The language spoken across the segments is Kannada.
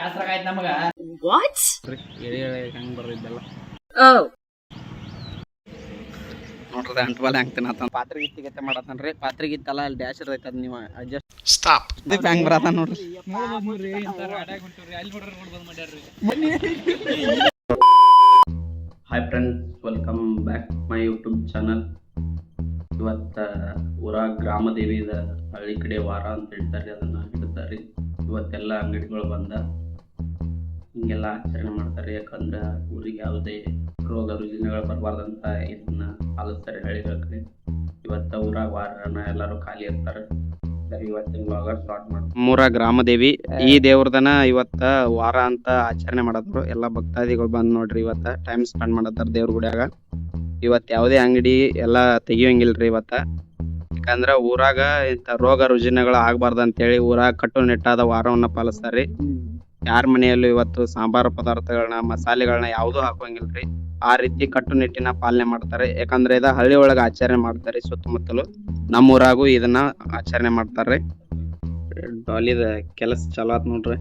ಬ್ಯಾಸರ ಆಯ್ತು ನಮಗ. ವಾಟ್ ಹೆಂಗ್ ಬರ್ದಿದ್ದಲ್ಲ ಓ ನೋಡ್ರಿ ಅಂಟ್ಬಾಲ್ ಹಂಗ್ತಾನ ಪಾತ್ರೆಗಿತ್ತಿ ಗತೆ ಮಾಡತ್ತನ್ರಿ. ಪಾತ್ರೆಗಿತ್ತಲ್ಲ ಅಲ್ಲಿ ಡ್ಯಾಶ್ ಇರ್ತೈತೆ ನೀವು ಅಡ್ಜಸ್ಟ್ ಸ್ಟಾಪ್ ಬ್ಯಾಂಗ್ ಬರತ್ತ ನೋಡ್ರಿ. Hi friends, welcome back my YouTube channel. ಇವತ್ತ ಊರಾಗ ಗ್ರಾಮದೇವಿದ ಹಳ್ಳಿ ಕಡೆ ವಾರ ಅಂತ ಹೇಳ್ತಾರೆ, ಅದನ್ನ ಹಿಡ್ತಾರೆ. ಇವತ್ತೆಲ್ಲ ಅಂಗಡಿಗಳು ಬಂದ ಹಿಂಗೆಲ್ಲ ಆಚರಣೆ ಮಾಡ್ತಾರೆ. ಯಾಕಂದ್ರೆ ಊರಿಗೆ ಯಾವುದೇ ರೋಗ ರುಜಿನಗಳು ಬರಬಾರ್ದಂತ ಇದನ್ನ ಪಾಲಿಸ್ತಾರೆ ಹಳ್ಳಿಗಳ ಕಡೆ. ಇವತ್ತ ಊರಾಗ ವಾರನ ಎಲ್ಲರೂ ಖಾಲಿ ಇರ್ತಾರೆ. ಇವತ್ತಿನ ವ್ಲಾಗ್ ಸ್ಟಾರ್ಟ್ ಮಾಡ್ತಾರೆ. ಮೂರ ಗ್ರಾಮದೇವಿ ಈ ದೇವ್ರದನ ಇವತ್ತ ವಾರ ಅಂತ ಆಚರಣೆ ಮಾಡದ್ರು. ಎಲ್ಲಾ ಭಕ್ತಾದಿಗಳು ಬಂದ್ ನೋಡ್ರಿ, ಇವತ್ತ ಟೈಮ್ ಸ್ಪೆಂಡ್ ಮಾಡತ್ತಾರ ದೇವ್ರ ಗುಡಿಯಾಗ. ಇವತ್ ಯಾವುದೇ ಅಂಗಡಿ ಎಲ್ಲಾ ತೆಗಿಯೋಂಗಿಲ್ರಿ ಇವತ್ತ. ಯಾಕಂದ್ರ ಊರಾಗ ಇಂತ ರೋಗ ರುಜಿನಗಳು ಆಗ್ಬಾರ್ದು ಅಂತೇಳಿ ಊರಾಗ ಕಟ್ಟುನಿಟ್ಟಾದ ವಾರವನ್ನ ಪಾಲಿಸ್ತಾರ್ರಿ. ಯಾರ ಮನೆಯಲ್ಲೂ ಇವತ್ತು ಸಾಂಬಾರ ಪದಾರ್ಥಗಳನ್ನ ಮಸಾಲೆಗಳನ್ನ ಯಾವ್ದು ಹಾಕೋಂಗಿಲ್ರಿ. ಆ ರೀತಿ ಕಟ್ಟುನಿಟ್ಟಿನ ಪಾಲನೆ ಮಾಡ್ತಾರೆ. ಯಾಕಂದ್ರೆ ಇದ ಹಳ್ಳಿ ಒಳಗ ಆಚರಣೆ ಮಾಡ್ತಾರೆ. ಸುತ್ತಮುತ್ತಲು ನಮ್ಮ ಊರಾಗೂ ಇದನ್ನ ಆಚರಣೆ ಮಾಡ್ತಾರ್ರಿ. ಡಾಲಿದ ಕೆಲಸ ಚಲೋ ಆತ್ ನೋಡ್ರಿ.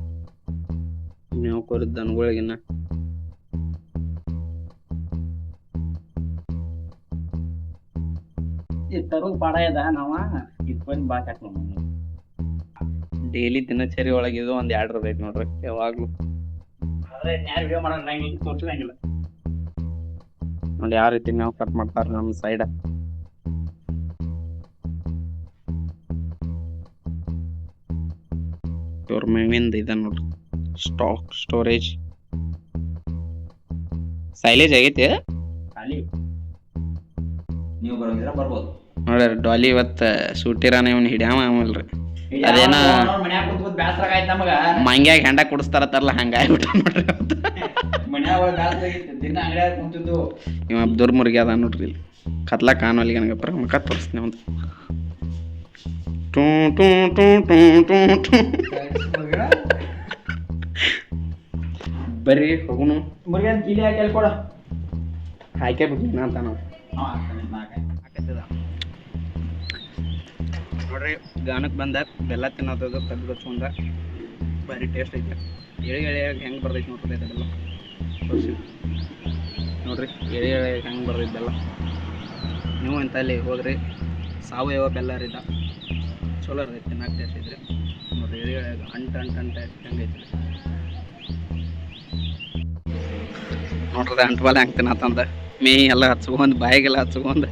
ಮೇವ್ ಕೊರಿದ ದನಗಳಿಗಿನ್ನ ತರುಣ್ ಪಾಡ ಇದ ನಾವ ಇಟ್ಕೊಂಡ್ ಬಾಕ್ ಹಾಕ್ಲೋ ಡೈಲಿ ದಿನಚರಿ ಒಳಗೆ ಇದು ಒಂದ್ 2 ಇರ್ತೈತಿ ನೋಡ್ರಿ ಯಾವಾಗ್ಲೂ. ಆದ್ರೆ ಯಾರು ವಿಡಿಯೋ ಮಾಡೋಂಗಿಲ್ಲ, ತೋರ್ಸಂಗಿಲ್ಲ. ನೋಡಿ ಯಾವ ರೀತಿ ಮೇವ್ ಕಟ್ ಮಾಡ್ತಾರ ನಮ್ಮ ಸೈಡ್. ಇವ್ರ ಮೇವಿಂದ ಇದ ನೋಡ್ರಿ ಸ್ಟಾಕ್ ಸ್ಟೋರೇಜ್ ಸೈಲೇಜ್ ಆಗೈತಿ. ಖಾಲಿ ನೀವು ಬರೋದಿದ್ರೆ ಬರ್ಬೋದು. ನೋಡ್ರಿ ಡಾಲಿ ಇವತ್ತ ಸೂಟಿರಾನ ಇವನ್ ಹಿಡಿಯಾವ ಆಮಲ್ರಿ. ಅದೇನ ಮನ್ಯಾಗ ಕುಂತ್ಕೊಂಡ್ ಬ್ಯಾಸರ ಆಯ್ತು ನಮಗ. ಮಂಗ್ಯಾಗ ಹೆಂಡ ಕುಡಿಸ್ತಾರತ್ತಾರಲ್ಲ ಹಂಗಾಗ್ಬಿಟ್ಟ ನೋಡ್ರಿ. ಮನ್ಯಾಗ ಬ್ಯಾಸರ ಆಗಿತ್ತು, ದಿನ ಅಂಗಡಿಯಾಗ ಕುಂತಿದ್ದು. ಇವ ದುರ್ಮುರ್ಗಿ ಅದ ನೋಡ್ರಿ ಇಲ್ಲಿ ಕತ್ಲಾ ಕಾಣೋಲ್ಲಿ ನನಗೆ ಮುಖ ತೋರಿಸ್ತೀನಿ ಒಂದು. Two two two two two two ಬರ್ರಿ ಹೋಗುನು. ಮುರುಗನ್ ಕೀಲಿ ಹಾಕಿ ಎಲ್ಲಿ ಕೊಡ. ಹಾಕೇ ಬಿಡ್ತೀನಿ ಅಂತ ನಾವು ನೋಡ್ರಿ. ಗಾನಕ್ಕೆ ಬಂದ ಬೆಲ್ಲ ತಿನ್ನೋದು ತೆಗ್ದು ಚುಂದ ಭಾರಿ ಟೇಸ್ಟ್ ಐತೆ. ಎಳೆ ಎಳೆಯಾಗಿ ಹೆಂಗೆ ಬರ್ತೈತಿ ನೋಡ್ರಿ ಅದೆಲ್ಲ ತೋರಿಸಿ ನೋಡ್ರಿ. ಎಳೆ ಎಳೆಯಾಗಿ ಹೆಂಗೆ ಬರ್ತೈತಿ ಬೆಲ್ಲ. ನೀವು ಇಂತಲ್ಲಿ ಹೋದ್ರಿ ಸಾವಯವ ಬೆಲ್ಲ ರೀ ಇದ ಚಲೋ ಇರ್ತೈತಿ, ತಿನ್ನಕ್ಕೆ ಟೇಸ್ಟ್ ಐತ್ರಿ ನೋಡ್ರಿ. ಎಳೆ ಎಳೆಯಾಗಿ ಅಂಟ ಹೆಂಗೈತಿ ನೋಡ್ರಿ. ಅಂಟ್ಬಾಲ್ ಹೆಂಗೆ ತಿನ್ನತ್ತಂದ ಮೇ ಎಲ್ಲ ಹಚ್ಕೊಂಡ್ ಬಾಯಿಗೆಲ್ಲ ಹಚ್ಕೊಂಡ್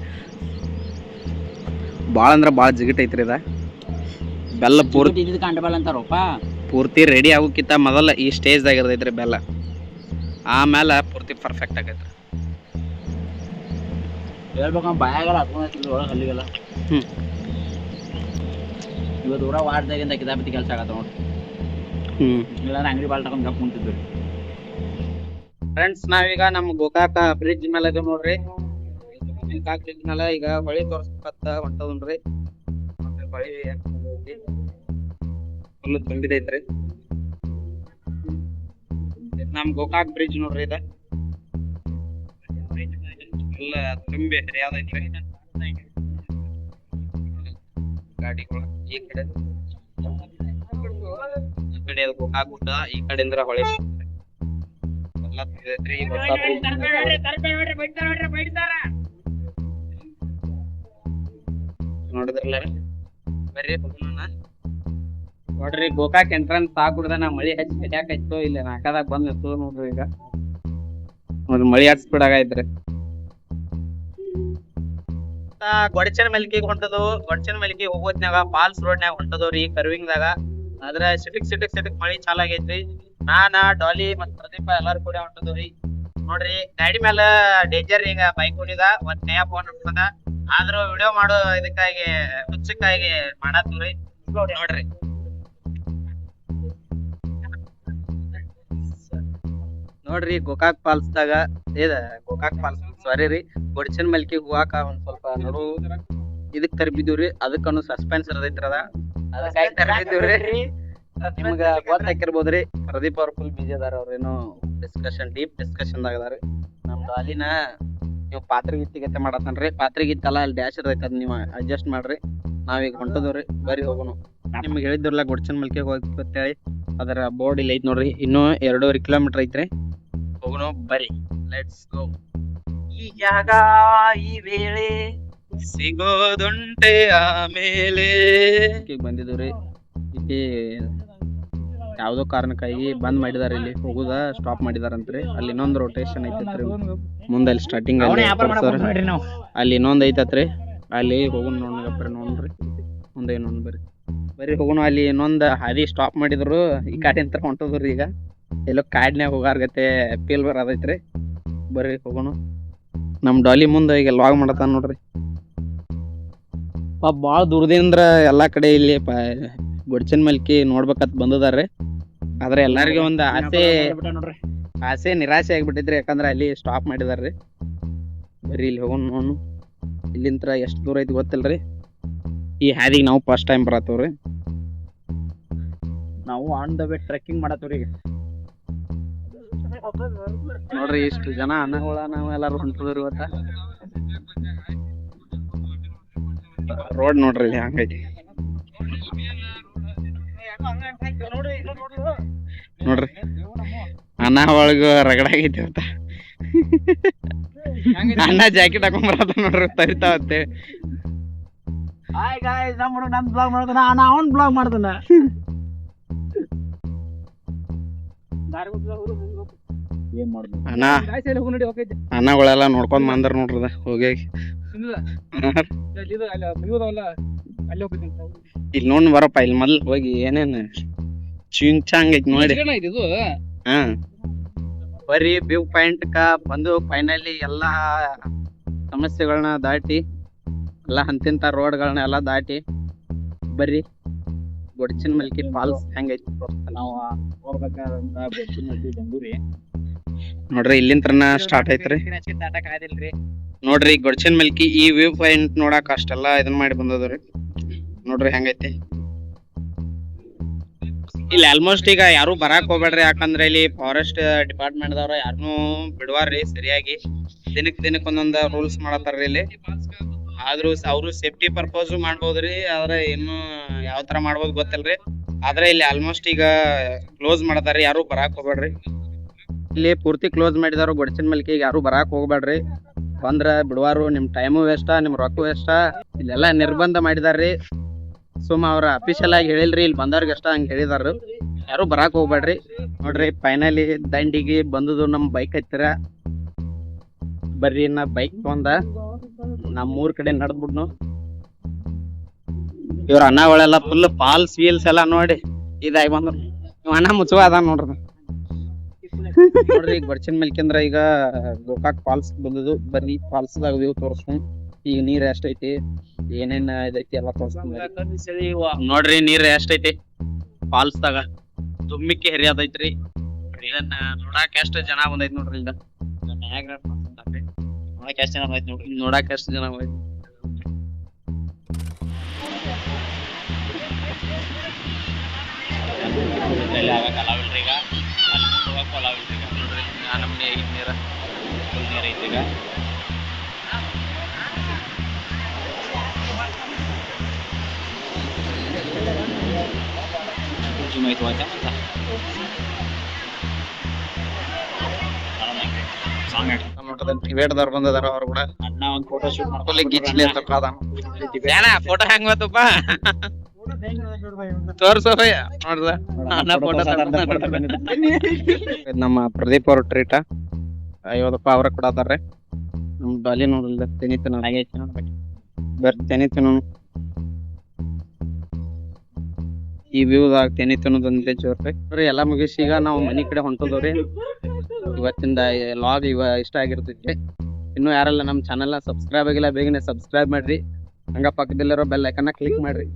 ಭಾಳ ಅಂದ್ರೆ ಭಾಳ ಜಿಗಿಟ್ ಐತ್ರಿ ಇದ ಬೆಲ್ಲ. ಪೂರ್ತಿ ಕಂಡಬಲ್ ಅಂತಾರಪ್ಪ. ಪೂರ್ತಿ ರೆಡಿ ಆಗೋಕ್ಕಿಂತ ಮೊದಲ ಈ ಸ್ಟೇಜ್ದಾಗ ಇರ್ತೈತ್ರಿ ಬೆಲ್ಲ. ಆಮೇಲೆ ಪೂರ್ತಿ ಪರ್ಫೆಕ್ಟ್ ಆಗೈತ್ರಿ. ಹೇಳ್ಬೇಕ ಬಾಯಾಗೆಲ್ಲ ಹತ್ಕೊಂಡ್ ಒಳಗೆ ಹಲ್ಲಿಗೆಲ್ಲ. ಇವತ್ತು ಊರ ವಾರದಾಗಿಂದ ಕಿತಾಪತಿ ಕೆಲಸ ಆಗತ್ತ ನೋಡ್ರಿ. ಇಲ್ಲ ಅಂಗಡಿ ಬಾಲ್ ತಗೊಂಡ್ ಗಪ್ ಕುಂತಿದ್ವಿ. ಫ್ರೆಂಡ್ಸ್, ನಾವೀಗ ನಮ್ಮ ಗೋಕಾಕ ಬ್ರಿಡ್ಜ್ ಮೇಲೆ ಇದೇವ್ ನೋಡ್ರಿ. ಗೋಕಾಕ್ ಬ್ರಿಡ್ಜ್ ಮೇಲೆ ಈಗ ಹೊಳಿ ತೋರ್ಸ್ಬೇಕತ್ತ ಹೊಂಟದನ್ರಿ. ಹೊಳಿ ಫುಲ್ ತುಂಬಿದೈತ್ರಿ. ನಮ್ ಗೋಕಾಕ್ ಬ್ರಿಡ್ಜ್ ನೋಡ್ರಿ ಇದ ಎಲ್ಲ ತುಂಬಿ ಹರಿಯಾದೈತ್ರಿ. ಗಾಡಿಗಳು ಈ ಕಡೆ ಅದು ಗೋಕಾಕ್ ಗುಡ್ಡ, ಈ ಕಡೆಯಿಂದ ಹೊಳಿ ಎಲ್ಲ ತುಂಬಿದೈತ್ರಿ. ನೋಡಿದ್ರಲ್ಲ ಬರ್ರಿ ಹೋಗೋಣ. ನೋಡ್ರಿ ಗೋಕಾಕ್ ಎಂಟ್ರೆನ್ಸ್ ಹಾಕುಡ್ದ ನಾ ಮಳಿ ಹಚ್ಚಿ ಕಟ್ಯಾಕೈತು ಇಲ್ಲ ನಾಕದಾಗ ಬಂದ್ ನಿಂತು ನೋಡ್ರಿ. ಈಗ ನೋಡ್ರಿ ಮಳಿ ಹಚ್ ಸ್ಪೀಡ್ ಆಗೈತ್ರಿ. ಗೊಡಚನ ಮಲ್ಕಿಗೆ ಹೊಂಟದು. ಗೊಡಚನ ಮಲ್ಕಿಗೆ ಹೋಗೋದ್ನಾಗ ಫಾಲ್ಸ್ ರೋಡ್ನ್ಯಾಗ ಹೊಂಟದವ್ರಿ ಕರ್ವಿಂಗ್ ದಾಗ. ಆದ್ರ ಸಿಟಿಕ್ ಮಳಿ ಚಾಲ ಆಗೈತ್ರಿ. ನಾನ ಡಾಲಿ ಮತ್ ಪ್ರದೀಪ ಎಲ್ಲಾರು ಕೂಡ ಹೊಂಟದವ್ರಿ. ನೋಡ್ರಿ ಗಾಡಿ ಮೇಲೆ ಡೇಂಜರ್ ಈಗ ಬೈಕ್ ಹೊಡಿದ ಒಂದ್ ನೇಯ ಫೋನ್ ಹೊಡ್ಕೊಂಡ. ಆದ್ರೂ ವಿಡಿಯೋ ಮಾಡೋ ಇದಕ್ಕಾಗಿ ಹುಚ್ಚಕ್ಕಾಗಿ ಮಾಡತ್ತೀವ್ರಿ ನೋಡ್ರಿ. ನೋಡ್ರಿ ಗೋಕಾಕ್ ಫಾಲ್ಸ್ ದಾಗ ಗೋಕಾಕ್ ಫಾಲ್ಸ್ ಸಾರಿ ರೀ ಗೊಡಚನ ಮಲ್ಕಿಗೆ ಹೋಗಾಕ ಒಂದ್ ಸ್ವಲ್ಪ ನಡು ಇದಕ್ ತರಬಿದ್ದೀವ್ರಿ. ಅದಕ್ಕನು ಸಸ್ಪೆನ್ಸ್ ಇರ್ತೈತ್ರದ ಅದಕ್ಕಾಗಿ ತರಬಿದ್ದೀವ್ರಿ. ನಿಮ್ಗ ಗೊತ್ತಾಕಿರ್ಬೋದ್ರಿ ಪ್ರದೀಪ್ ಅವ್ರ ಫುಲ್ ಬಿಜಿ ಅದಾರ. ಅವ್ರೇನೋ ಡೀಪ್ ಡಿಸ್ಕಷನ್ ದಾಗ ಅದಾರ. ನಮ್ ಡಾಲಿನ ನೀವು ಪಾತ್ರೆಗಿತ್ತಿ ಮಾಡತ್ತನ್ರಿ. ಪಾತ್ರೆಗಿತ್ತಲ್ಲ ಅಲ್ಲಿ ಡ್ಯಾಶ್ ಇರ್ತೈತಿ, ಅದ್ ನೀವು ಅಡ್ಜಸ್ಟ್ ಮಾಡ್ರಿ. ನಾವೀಗ ಹೊಂಟದವ್ರಿ ಬರ್ರಿ ಹೋಗೋಣ. ನಿಮ್ಗೆ ಹೇಳಿದ್ರಲ್ಲ ಗೊಡಚನ ಮಲ್ಕಿಗೆ ಹೋಗಿ ಅಂತೇಳಿ. ಅದರ ಬೋರ್ಡ್ ಇಲ್ಲಿ ಐತಿ ನೋಡ್ರಿ. ಇನ್ನೂ 2.5 ಕಿಲೋಮೀಟರ್ ಐತ್ರಿ. ಹೋಗೋಣ ಬರ್ರಿ, ಲೆಟ್ಸ್ ಗೋ. ಈ ಜಾಗ ಈ ವೇಳೆ ಸಿಗೋದುಂಟೆ ಆಮೇಲೆ ಬಂದಿದ್ರಿ. ಇಲ್ಲಿ ಯಾವ್ದೋ ಕಾರಣಕ್ಕಾಗಿ ಬಂದ್ ಮಾಡಿದಾರೆ, ಇಲ್ಲಿ ಹೋಗುದ ಸ್ಟಾಪ್ ಮಾಡಿದಾರಂತ್ರಿ. ಅಲ್ಲಿ ಇನ್ನೊಂದು ರೊಟೇಷನ್ ಐತತ್ರಿ ಮುಂದೆ, ಅಲ್ಲಿ ಸ್ಟಾರ್ಟಿಂಗ್ ಅಲ್ಲಿ ಇನ್ನೊಂದ್ ಐತತ್ರಿ. ಅಲ್ಲಿ ಹೋಗೋಣ ನೋಡ್ರಿ ಮುಂದೆ ಇನ್ನೊಂದ್ ಬರ್ರಿ ಹೋಗೋಣ. ಅಲ್ಲಿ ಇನ್ನೊಂದ್ ಹಾದಿ ಸ್ಟಾಪ್ ಮಾಡಿದ್ರು, ಈ ಕಾಡಿ ಅಂತ ಹೊಂಟದ್ರಿ. ಈಗ ಎಲ್ಲೋ ಕಾಡ್ನ್ಯಾಗ ಹೋಗಾರ್ಗತೆ ಫೀಲ್ ಬರದೈತ್ರಿ. ಬರ್ರಿ ಹೋಗೋಣ. ನಮ್ ಡಾಲಿ ಮುಂದೆ ಈಗ ಲಾಗ್ ಮಾಡತಾನ ನೋಡ್ರಿ. ಬಾಳ ದೂರದಿಂದ ಎಲ್ಲಾ ಕಡೆ ಇಲ್ಲಿ ಗೊಡ್ಚನ್ ಮಲ್ಕಿ ನೋಡ್ಬೇಕಂತ ಬಂದದಾರ್ರಿ. ಆದ್ರೆ ಎಲ್ಲಾರ್ಗಿ ಒಂದ್ ಆಸೆ ನಿರಾಸೆ ಆಗ್ಬಿಟ್ಟಿದ್ರಿ, ಯಾಕಂದ್ರೆ ಅಲ್ಲಿ ಸ್ಟಾಪ್ ಮಾಡಿದಾರ್ರಿ. ಬರ್ರಿ ಇಲ್ಲಿ ಹೋಗೋಣ ನೋಡು. ಇಲ್ಲಿಂತ್ರ ಎಷ್ಟ್ ದೂರ ಐತಿ ಗೊತ್ತಿಲ್ರಿ. ಈ ಹಾದಿಗೆ ನಾವು ಫಸ್ಟ್ ಟೈಮ್ ಬರತ್ತವ್ರಿ. ನಾವು ಆನ್ ದ ವೇ ಟ್ರೆಕ್ಕಿಂಗ್ ಮಾಡತ್ತವ್ರಿ. ನೋಡ್ರಿ ಇಷ್ಟು ಜನ ಅನ್ನಗಳ ನಾವ್ ಎಲ್ಲಾರು ಹೊಂಟದ್ರಿ ಇವತ್ತ. ರೋಡ್ ನೋಡ್ರಿ ಇಲ್ಲಿ ಹಂಗೈತಿ ನೋಡ್ರಿ. ಅನ್ನ ಒಳಗ ರಗಡಾಗೈತಿ ಅಂತ ಅನ್ನ ಜಾಕೆಟ್ ಹಾಕೊಂಡ್ ಬರತ್ತ ನೋಡ್ರಿ, ತರಿತಾವತ್ತೆ. ಹಾಯ್ ಗಾಯ್ಸ್, ನನ್ ಬ್ಲಾಗ್ ಮಾಡ್ತಾನ, ಅವನ್ ಬ್ಲಾಗ್ ಮಾಡ್ತಾನ. ಏನ್ ಮಾಡುದು ಅನ್ನಗಳೆಲ್ಲ ನೋಡ್ಕೊಂಡ್ ಬಂದ್ರ ನೋಡ್ರದ ಹೋಗಿ. ಇಲ್ಲಿ ನೋಡ್ ಬರಪ್ಪ, ಇಲ್ಲಿ ಮೊದ್ಲು ಹೋಗಿ ಏನೇನ್ ಚಿಂಗ್ ಚಾಂಗ್ ಐತಿ ನೋಡಿ. ಹಾ ಬರ್ರಿ ವ್ಯೂ ಪಾಯಿಂಟ್ ಬಂದು ಫೈನಲಿ ಎಲ್ಲಾ ಸಮಸ್ಯೆಗಳನ್ನ ದಾಟಿ, ಎಲ್ಲಾ ಹಂತಿಂತ ರೋಡ್ಗಳನ್ನ ಎಲ್ಲಾ ದಾಟಿ ಬರ್ರಿ. ಗೊಡ್ಚಿನ ಮಲ್ಕಿ ಫಾಲ್ಸ್ ಹೆಂಗೈತಿ ನಾವು ಹೋಗ್ಬೇಕಾದಂತ ಬೆಂಗಳೂರಿ ನೋಡ್ರಿ. ಇಲ್ಲಿಂತ್ರನ ಸ್ಟಾರ್ಟ್ ಐತ್ರಿ ನೋಡ್ರಿ. ಗೊಡ್ಚಿನ ಮಲ್ಕಿ ಈ ವ್ಯೂ ಪಾಯಿಂಟ್ ನೋಡಾಕ ಅಷ್ಟೆಲ್ಲಾ ಇದನ್ ಮಾಡಿ ಬಂದದ್ರಿ. ನೋಡ್ರಿ ಹೆಂಗೈತಿ. ಇಲ್ಲಿ ಆಲ್ಮೋಸ್ಟ್ ಈಗ ಯಾರು ಬರಾಕ್ ಹೋಗ್ಬೇಡ್ರಿ, ಯಾಕಂದ್ರೆ ಇಲ್ಲಿ ಫಾರೆಸ್ಟ್ ಡಿಪಾರ್ಟ್ಮೆಂಟ್ ದವ್ರ ಯಾರನ್ನೂ ಬಿಡ್ವಾರ್ರಿ ಸರಿಯಾಗಿ. ದಿನಕ್ ಒಂದೊಂದ್ ರೂಲ್ಸ್ ಮಾಡತ್ತಾರ್ರಿ ಇಲ್ಲಿ. ಆದ್ರೂ ಅವ್ರು ಸೇಫ್ಟಿ ಪರ್ಪಸ್ ಮಾಡ್ಬೋದ್ರಿ, ಆದ್ರೆ ಇನ್ನು ಯಾವ ತರ ಮಾಡ್ಬೋದು ಗೊತ್ತಿಲ್ರಿ. ಆದ್ರೆ ಇಲ್ಲಿ ಆಲ್ಮೋಸ್ಟ್ ಈಗ ಕ್ಲೋಸ್ ಮಾಡತಾರ್ರಿ, ಯಾರು ಬರಾಕ್ ಹೋಗ್ಬೇಡ್ರಿ. ಇಲ್ಲಿ ಪೂರ್ತಿ ಕ್ಲೋಸ್ ಮಾಡಿದಾರು ಗೊಡ್ಚಿನ ಮಲ್ಕಿಗೆ. ಯಾರು ಬರಾಕ್ ಹೋಗ್ಬೇಡ್ರಿ, ಬಂದ್ರ ಬಿಡ್ವಾರು. ನಿಮ್ ಟೈಮು ವೇಸ್ಟ, ನಿಮ್ ರೊಕ್ಕ ವೇಸ್ಟ. ಇಲ್ಲೆಲ್ಲಾ ನಿರ್ಬಂಧ ಮಾಡಿದಾರ್ರಿ. ಸುಮ್ಮ ಅವ್ರ ಅಫಿಷಿಯಲ್ ಆಗಿ ಹೇಳಿಲ್ರಿ, ಇಲ್ಲಿ ಬಂದವ್ರಿಗೆ ಅಷ್ಟ ಹಂಗ ಹೇಳಿದಾರ. ಯಾರು ಬರಾಕ್ ಹೋಗ್ಬೇಡ್ರಿ. ನೋಡ್ರಿ ಫೈನಲಿ ದಂಡಿಗೆ ಬಂದದು. ನಮ್ ಬೈಕ್ ಹತ್ತಿರ ಬರ್ರಿ, ನಾ ಬೈಕ್ ತಗೊಂಡ ನಮ್ ಮೂರ್ ಕಡೆ ನಡ್ದ್ಬಿಡ್ನು. ಇವ್ರ ಅನ್ನಗಳೆಲ್ಲ ಫುಲ್ ಫಾಲ್ಸ್ ವೀಲ್ಸ್ ಎಲ್ಲಾ ನೋಡಿ ಇದಾಗಿ ಬಂದ್ರು. ಅಣ್ಣ ಮುಚ್ಚುವ ಅದ ನೋಡ್ರಿ. ನೋಡ್ರಿ ಗೊಡ್ಚಿನ ಮಲ್ಕಿಂದ್ರ ಈಗ ಗೋಕಾಕ್ ಫಾಲ್ಸ್ ಬಂದದು. ಬರ್ರಿ ಫಾಲ್ಸ್ ದಾಗ ವ್ಯೂ ತೋರಿಸ್ಕೊಂಡ್ ಈಗ ನೀರ್ ಎಷ್ಟೈತಿ, ಏನೇನ್ ಇದೈತಿ ಎಲ್ಲಾ ತೋರಿಸ್ಕೊಂಡ್ ನೋಡ್ರಿ. ನೀರ್ ಎಷ್ಟೈತಿ ಫಾಲ್ಸ್ ದಾಗ, ತುಮ್ಮಿಕ್ಕಿ ಹರಿಯಾದೈತ್ರಿ. ಇದನ್ನ ನೋಡಾಕ ಎಷ್ಟ್ ಜನ ಬಂದೈತಿ ನೋಡ್ರಿ. ಈಗ ನೋಡಾಕ ಎಷ್ಟ್ ಜನ ಬಂದೈತಿ ನೋಡ್ರಿ. ನೋಡಾಕ ಎಷ್ಟ್ ಜನ ಬಂದೈತಿ. ಕಲಾವಿಲ್ರಿ ಈಗ ಅಲ್ಲಿ ಹೋಗಕ್ ಕಲಾವಿಲ್ರಿ ಈಗ. ನೋಡ್ರಿ ನಮ್ನೆ ಐತಿ ನೀರ, ಫುಲ್ ನೀರ್ ಐತಿ ಈಗ. ಟಿಬೇಟ್ದವ್ರು ಬಂದದಾರ, ಅವ್ರು ಕೂಡ ಅಣ್ಣ ಒಂದ್ ಫೋಟೋ ಶೂಟ್ ಫೋಟೋ ಹೆಂಗ್ ಬತ್ತಪ್ಪ ತೋರ್ಸೋ ನೋಡ್ದ ಅಣ್ಣ ಫೋಟೋ. ನಮ್ಮ ಪ್ರದೀಪ್ ಅವ್ರ ಟ್ರೀಟ 50 ರೂಪಾಯಿ ಅವ್ರ ಕೊಡತಾರ್ರಿ. ನಮ್ ಡಾಲಿ ನೋಡಿಲ್ಲ ತೆನಿತಿನ ಬರ್ರಿ ತೆನಿತಿನ. ಈ ವ್ಯೂದಾಗ ತೆನಿತಿನೋದೊಂದೇ ಜೋರ್ರಿ. ನೋಡ್ರಿ ಎಲ್ಲಾ ಮುಗಿಸಿ ಈಗ ನಾವು ಮನಿ ಕಡೆ ಹೊಂಟೋದವ್ರಿ. ಇವತ್ತಿಂದ ಲಾಗ್ ಇಷ್ಟ ಆಗಿರ್ತೈತಿ. ಇನ್ನು ಯಾರೆಲ್ಲ ನಮ್ಮ ಚಾನೆಲ್ನ ಸಬ್ಸ್ಕ್ರೈಬ್ ಆಗಿಲ್ಲ ಬೇಗನೆ ಸಬ್ಸ್ಕ್ರೈಬ್ ಮಾಡ್ರಿ. ಹಂಗ ಪಕ್ಕದಲ್ಲಿರೋ ಬೆಲ್ ಐಕನ್ನ ಕ್ಲಿಕ್ ಮಾಡ್ರಿ.